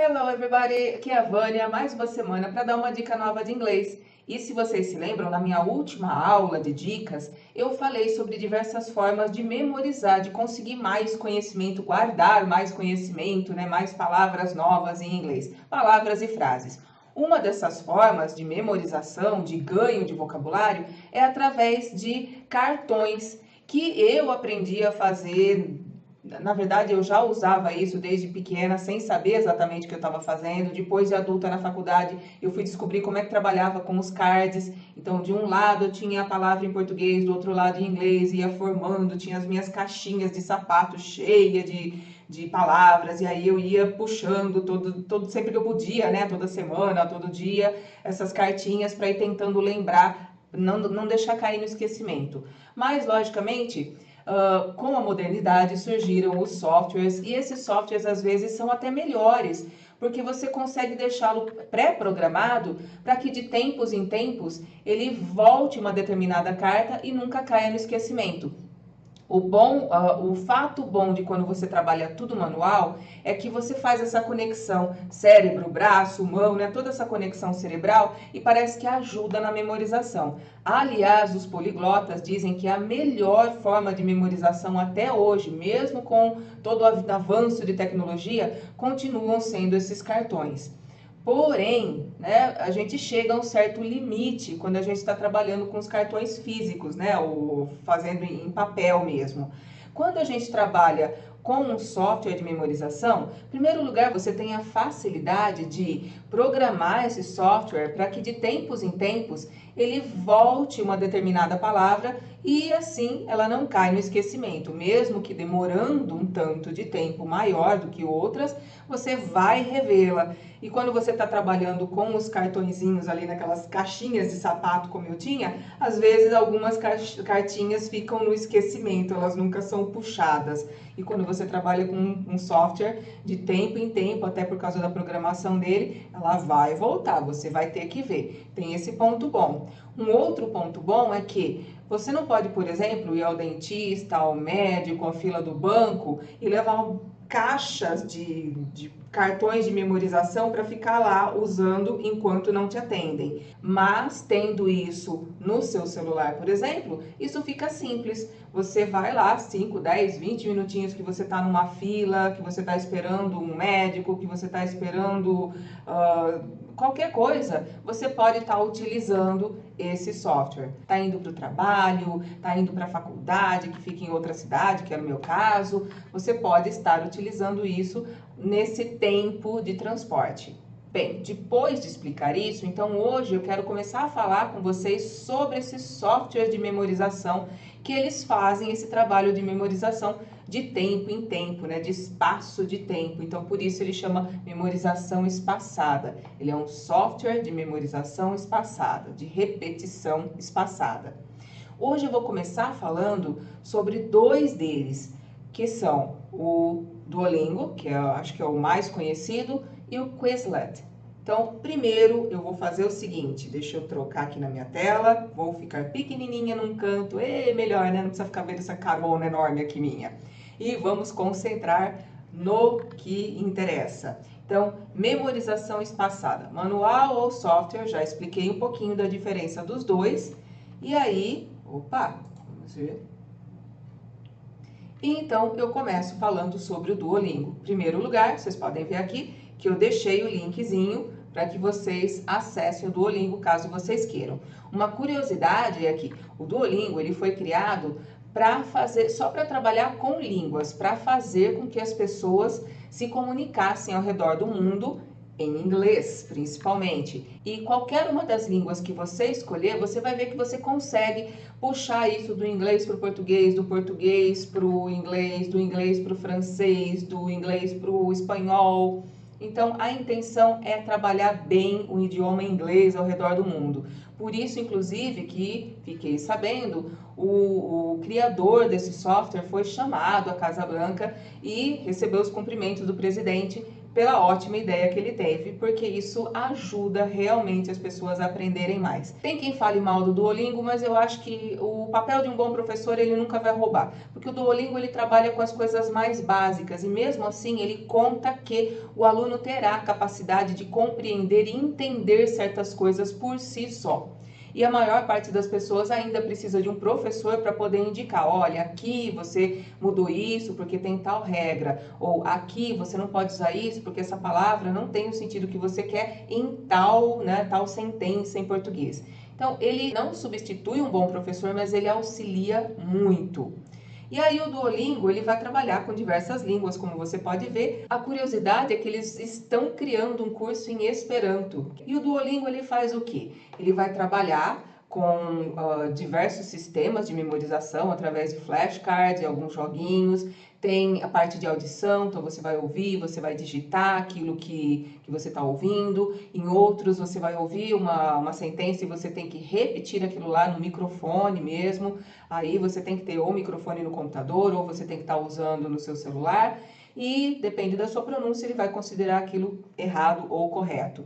Hello everybody, aqui é a Vânia, mais uma semana para dar uma dica nova de inglês. E se vocês se lembram, na minha última aula de dicas, eu falei sobre diversas formas de memorizar, de conseguir mais conhecimento, guardar mais conhecimento, né, mais palavras novas em inglês, palavras e frases. Uma dessas formas de memorização, de ganho de vocabulário, é através de cartões, que eu aprendi a fazer. Na verdade, eu já usava isso desde pequena, sem saber exatamente o que eu estava fazendo. Depois de adulta na faculdade, eu fui descobrir como é que trabalhava com os cards. Então, de um lado eu tinha a palavra em português, do outro lado em inglês, ia formando, tinha as minhas caixinhas de sapato cheias de palavras, e aí eu ia puxando sempre que eu podia, né? Toda semana, todo dia, essas cartinhas para ir tentando lembrar, não deixar cair no esquecimento. Mas, logicamente, com a modernidade surgiram os softwares, e esses softwares às vezes são até melhores, porque você consegue deixá-lo pré-programado para que de tempos em tempos ele volte uma determinada carta e nunca caia no esquecimento. O fato bom de quando você trabalha tudo manual é que você faz essa conexão cérebro, braço, mão, né? Toda essa conexão cerebral e parece que ajuda na memorização. Aliás, os poliglotas dizem que a melhor forma de memorização até hoje, mesmo com todo o avanço de tecnologia, continuam sendo esses cartões. Porém, né, a gente chega a um certo limite quando a gente está trabalhando com os cartões físicos, né, ou fazendo em papel mesmo. Quando a gente trabalha com um software de memorização, em primeiro lugar, você tem a facilidade de programar esse software para que de tempos em tempos ele volte uma determinada palavra e assim ela não cai no esquecimento. Mesmo que demorando um tanto de tempo maior do que outras, você vai revê-la. E quando você está trabalhando com os cartõezinhos ali naquelas caixinhas de sapato como eu tinha, às vezes algumas cartinhas ficam no esquecimento, elas nunca são puxadas. E quando você trabalha com um software, de tempo em tempo, até por causa da programação dele, ela vai voltar, você vai ter que ver. Tem esse ponto bom. Um outro ponto bom é que você não pode, por exemplo, ir ao dentista, ao médico, à fila do banco e levar caixas de cartões de memorização para ficar lá usando enquanto não te atendem. Mas tendo isso no seu celular, por exemplo, isso fica simples. Você vai lá 5, 10, 20 minutinhos que você está numa fila, que você está esperando um médico, que você está esperando qualquer coisa, você pode estar utilizando esse software. Está indo para o trabalho, está indo para a faculdade, que fica em outra cidade, que é o meu caso, você pode estar utilizando isso nesse tempo de transporte. Bem, depois de explicar isso, então hoje eu quero começar a falar com vocês sobre esse software de memorização, que eles fazem esse trabalho de memorização de tempo em tempo, né, de espaço de tempo. Então, por isso ele chama memorização espaçada. Ele é um software de memorização espaçada, de repetição espaçada. Hoje eu vou começar falando sobre dois deles, que são o Duolingo, que acho que é o mais conhecido, e o Quizlet. Então, primeiro eu vou fazer o seguinte, deixa eu trocar aqui na minha tela, vou ficar pequenininha num canto, melhor, né? Não precisa ficar vendo essa carona enorme aqui minha. E vamos concentrar no que interessa. Então, memorização espaçada, manual ou software, já expliquei um pouquinho da diferença dos dois. E aí, vamos ver. Então, eu começo falando sobre o Duolingo. Em primeiro lugar, vocês podem ver aqui que eu deixei o linkzinho para que vocês acessem o Duolingo, caso vocês queiram. Uma curiosidade é que o Duolingo ele foi criado para fazer, só para trabalhar com línguas, para fazer com que as pessoas se comunicassem ao redor do mundo em inglês, principalmente. E qualquer uma das línguas que você escolher, você vai ver que você consegue puxar isso do inglês para o português, do português para o inglês, do inglês para o francês, do inglês para o espanhol. Então, a intenção é trabalhar bem o idioma inglês ao redor do mundo. Por isso, inclusive, que fiquei sabendo, o criador desse software foi chamado à Casa Branca e recebeu os cumprimentos do presidente pela ótima ideia que ele teve, porque isso ajuda realmente as pessoas a aprenderem mais. Tem quem fale mal do Duolingo, mas eu acho que o papel de um bom professor ele nunca vai roubar, porque o Duolingo ele trabalha com as coisas mais básicas e mesmo assim ele conta que o aluno terá a capacidade de compreender e entender certas coisas por si só. E a maior parte das pessoas ainda precisa de um professor para poder indicar, olha, aqui você mudou isso porque tem tal regra, ou aqui você não pode usar isso porque essa palavra não tem o sentido que você quer em tal, né, tal sentença em português. Então, ele não substitui um bom professor, mas ele auxilia muito. E aí o Duolingo, ele vai trabalhar com diversas línguas, como você pode ver. A curiosidade é que eles estão criando um curso em Esperanto. E o Duolingo, ele faz o quê? Ele vai trabalhar com diversos sistemas de memorização através de flashcards e alguns joguinhos. Tem a parte de audição, então você vai ouvir, você vai digitar aquilo que você está ouvindo. Em outros, você vai ouvir uma sentença e você tem que repetir aquilo lá no microfone mesmo. Aí você tem que ter ou microfone no computador ou você tem que estar usando no seu celular. E depende da sua pronúncia, ele vai considerar aquilo errado ou correto.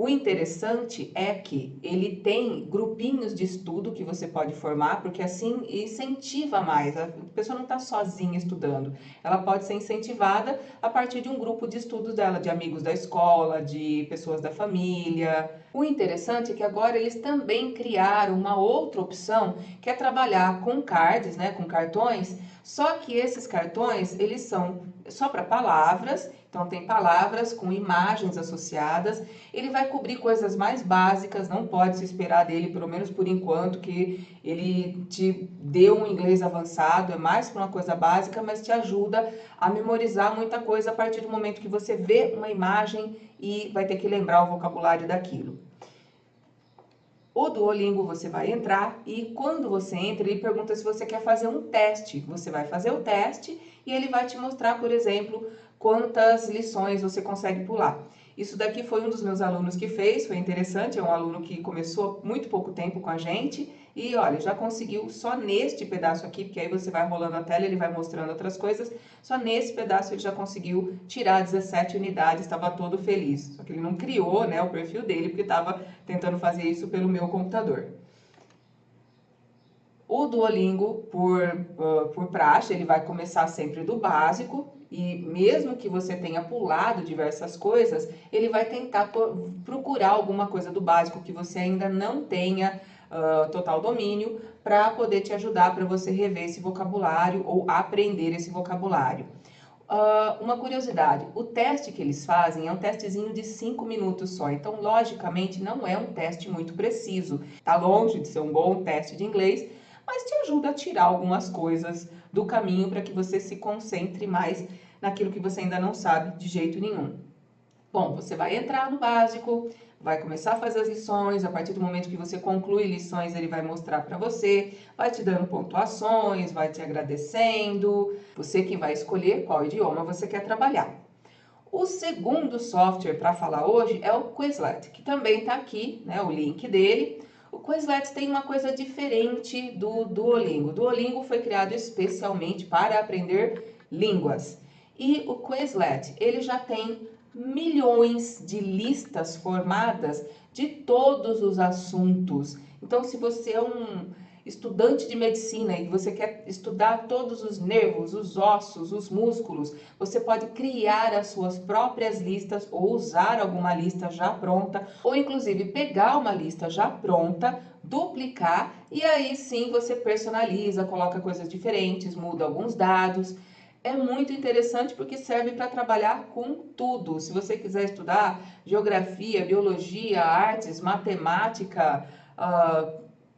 O interessante é que ele tem grupinhos de estudo que você pode formar, porque assim incentiva mais. A pessoa não está sozinha estudando. Ela pode ser incentivada a partir de um grupo de estudos dela, de amigos da escola, de pessoas da família. O interessante é que agora eles também criaram uma outra opção, que é trabalhar com cards, né, com cartões, só que esses cartões, eles são só para palavras, então tem palavras com imagens associadas. Ele vai cobrir coisas mais básicas, não pode se esperar dele, pelo menos por enquanto, que ele te dê um inglês avançado, é mais para uma coisa básica, mas te ajuda a memorizar muita coisa a partir do momento que você vê uma imagem e vai ter que lembrar o vocabulário daquilo. O Duolingo você vai entrar e quando você entra, ele pergunta se você quer fazer um teste. Você vai fazer o teste e ele vai te mostrar, por exemplo, quantas lições você consegue pular. Isso daqui foi um dos meus alunos que fez, foi interessante, é um aluno que começou há muito pouco tempo com a gente e olha, já conseguiu só neste pedaço aqui, porque aí você vai rolando a tela, ele vai mostrando outras coisas, só nesse pedaço ele já conseguiu tirar 17 unidades, estava todo feliz. Só que ele não criou, né, o perfil dele, porque estava tentando fazer isso pelo meu computador. O Duolingo, por praxe, ele vai começar sempre do básico e mesmo que você tenha pulado diversas coisas, ele vai tentar procurar alguma coisa do básico que você ainda não tenha total domínio para poder te ajudar para você rever esse vocabulário ou aprender esse vocabulário. Uma curiosidade, o teste que eles fazem é um testezinho de 5 minutos só, então logicamente não é um teste muito preciso, tá longe de ser um bom teste de inglês, mas te ajuda a tirar algumas coisas do caminho para que você se concentre mais naquilo que você ainda não sabe de jeito nenhum. Bom, você vai entrar no básico, vai começar a fazer as lições, a partir do momento que você conclui lições, ele vai mostrar para você, vai te dando pontuações, vai te agradecendo, você que vai escolher qual idioma você quer trabalhar. O segundo software para falar hoje é o Quizlet, que também está aqui, né, o link dele. O Quizlet tem uma coisa diferente do Duolingo. O Duolingo foi criado especialmente para aprender línguas. E o Quizlet, ele já tem milhões de listas formadas de todos os assuntos. Então, se você é um estudante de medicina e você quer estudar todos os nervos, os ossos, os músculos, você pode criar as suas próprias listas ou usar alguma lista já pronta, ou inclusive pegar uma lista já pronta, duplicar e aí sim você personaliza, coloca coisas diferentes, muda alguns dados. É muito interessante porque serve para trabalhar com tudo. Se você quiser estudar geografia, biologia, artes, matemática,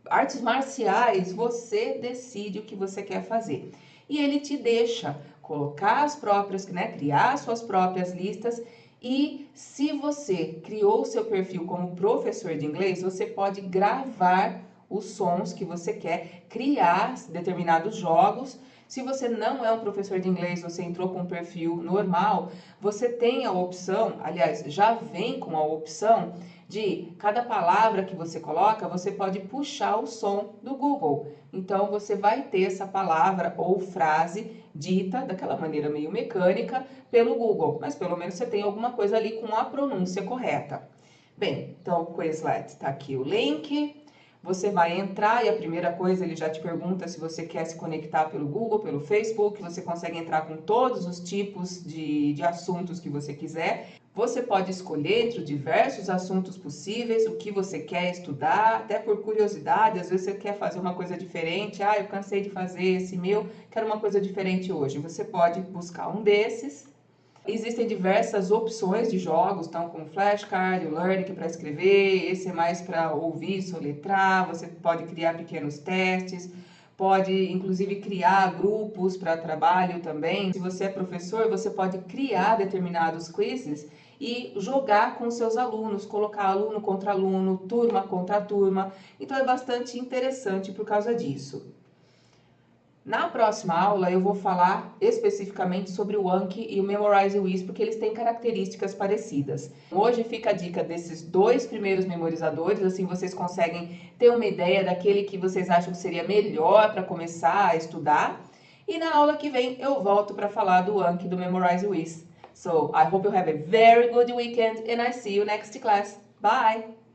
artes marciais, você decide o que você quer fazer. E ele te deixa colocar as próprias, né, criar suas próprias listas. E se você criou o seu perfil como professor de inglês, você pode gravar os sons que você quer, criar determinados jogos. Se você não é um professor de inglês, você entrou com um perfil normal, você tem a opção, aliás, já vem com a opção de cada palavra que você coloca, você pode puxar o som do Google. Então você vai ter essa palavra ou frase dita daquela maneira meio mecânica pelo Google, mas pelo menos você tem alguma coisa ali com a pronúncia correta. Bem, então o Quizlet está aqui o link. Você vai entrar e a primeira coisa ele já te pergunta se você quer se conectar pelo Google, pelo Facebook. Você consegue entrar com todos os tipos de assuntos que você quiser. Você pode escolher entre os diversos assuntos possíveis, o que você quer estudar, até por curiosidade. Às vezes você quer fazer uma coisa diferente. Ah, eu cansei de fazer esse meu, quero uma coisa diferente hoje. Você pode buscar um desses. Existem diversas opções de jogos, então com flashcard, o Learning para escrever, esse é mais para ouvir, soletrar, você pode criar pequenos testes, pode inclusive criar grupos para trabalho também. Se você é professor, você pode criar determinados quizzes e jogar com seus alunos, colocar aluno contra aluno, turma contra turma, então é bastante interessante por causa disso. Na próxima aula eu vou falar especificamente sobre o Anki e o Memorize With, porque eles têm características parecidas. Hoje fica a dica desses dois primeiros memorizadores, assim vocês conseguem ter uma ideia daquele que vocês acham que seria melhor para começar a estudar. E na aula que vem eu volto para falar do Anki e do Memorize With. So, I hope you have a very good weekend and I see you next class. Bye!